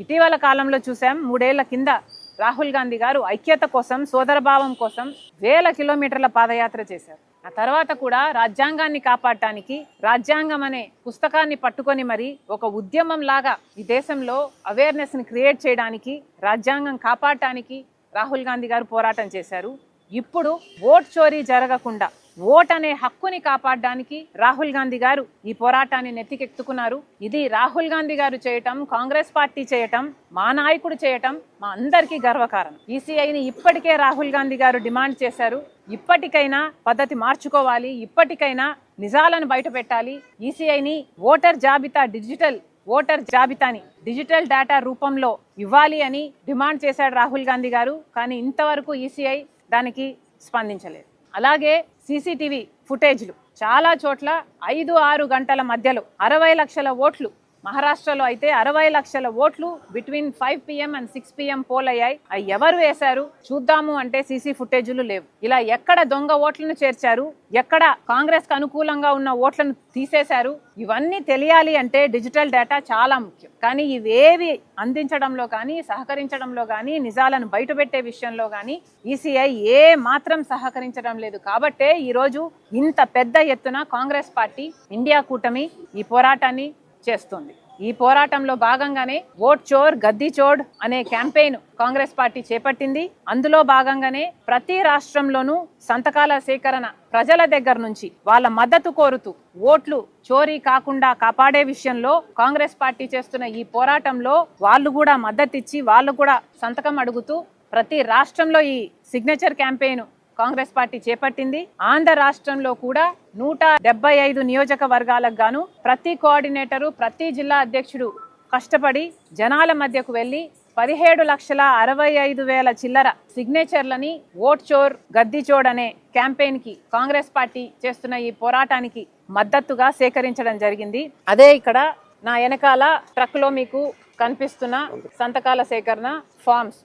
ఇటీవల కాలంలో చూసాం, 3 ఏళ్ల కింద రాహుల్ గాంధీ గారు ఐక్యత కోసం, సోదరభావం కోసం వేల కిలోమీటర్ల పాదయాత్ర చేశారు. ఆ తర్వాత కూడా రాజ్యాంగాన్ని కాపాడటానికి, రాజ్యాంగం అనే పుస్తకాన్ని పట్టుకొని మరి ఒక ఉద్యమం లాగా ఈ దేశంలో అవేర్నెస్ ని క్రియేట్ చేయడానికి, రాజ్యాంగం కాపాడటానికి రాహుల్ గాంధీ గారు పోరాటం చేశారు. ఇప్పుడు ఓట్ చోరీ జరగకుండా ఓట్ అనే హక్కుని కాపాడడానికి రాహుల్ గాంధీ గారు ఈ పోరాటాన్ని నెత్తికెత్తుకున్నారు. ఇది రాహుల్ గాంధీ గారు చేయటం, కాంగ్రెస్ పార్టీ చేయటం, మా నాయకుడు చేయటం మా అందరికీ గర్వకారణం. ఈసీఐని ఇప్పటికే రాహుల్ గాంధీ గారు డిమాండ్ చేశారు. ఇప్పటికైనా పద్ధతి మార్చుకోవాలి, ఇప్పటికైనా నిజాలను బయట పెట్టాలి. ఈసీఐని ఓటర్ జాబితాని డిజిటల్ డేటా రూపంలో ఇవ్వాలి అని డిమాండ్ చేశాడు రాహుల్ గాంధీ గారు. కానీ ఇంతవరకు ఈసీఐ దానికి స్పందించలేదు. అలాగే సీసీటీవీ ఫుటేజ్లు చాలా చోట్ల 5-6 గంటల మధ్యలో 60 లక్షల ఓట్లు, మహారాష్ట్రలో అయితే 60 లక్షల ఓట్లు between 5 PM and 6 PM poll అయ్యాయి. అవి ఎవరు వేశారు చూద్దాము అంటే సీసీ ఫుటేజ్లు లేవు. ఇలా ఎక్కడ దొంగ ఓట్లను చేర్చారు, ఎక్కడ కాంగ్రెస్ కు అనుకూలంగా ఉన్న ఓట్లను తీసేశారు, ఇవన్నీ తెలియాలి అంటే డిజిటల్ డేటా చాలా ముఖ్యం. కానీ ఇవేవి అందించడంలో కానీ, సహకరించడంలో కానీ, నిజాలను బయటపెట్టే విషయంలో కానీ ఈసీఐ ఏ మాత్రం సహకరించడం లేదు. కాబట్టే ఈరోజు ఇంత పెద్ద ఎత్తున కాంగ్రెస్ పార్టీ, ఇండియా కూటమి ఈ పోరాటాన్ని చేస్తుంది. ఈ పోరాటంలో భాగంగానే ఓట్ చోర్ గద్దీ చోడ్ అనే క్యాంపెయిన్ కాంగ్రెస్ పార్టీ చేపట్టింది. అందులో భాగంగానే ప్రతి రాష్ట్రంలోనూ సంతకాల సేకరణ ప్రజల దగ్గర నుంచి వాళ్ళ మద్దతు కోరుతూ ఓట్లు చోరీ కాకుండా కాపాడే విషయంలో కాంగ్రెస్ పార్టీ చేస్తున్న ఈ పోరాటంలో వాళ్ళు కూడా మద్దతు ఇచ్చి, వాళ్ళు కూడా సంతకం అడుగుతూ ప్రతి రాష్ట్రంలో ఈ సిగ్నేచర్ క్యాంపెయిన్ కాంగ్రెస్ పార్టీ చేపట్టింది. ఆంధ్ర రాష్ట్రంలో కూడా 175 నియోజకవర్గాలకు గాను ప్రతి కోఆర్డినేటరు, ప్రతి జిల్లా అధ్యక్షుడు కష్టపడి జనాల మధ్యకు వెళ్లి 17,65,000 చిల్లర సిగ్నేచర్లని ఓట్ చోర్ గద్దీ చోడ్ అనే క్యాంపెయిన్ కి కాంగ్రెస్ పార్టీ చేస్తున్న ఈ పోరాటానికి మద్దతుగా సేకరించడం జరిగింది. అదే ఇక్కడ నా వెనకాల ట్రక్ లో మీకు కనిపిస్తున్న సంతకాల సేకరణ ఫామ్స్.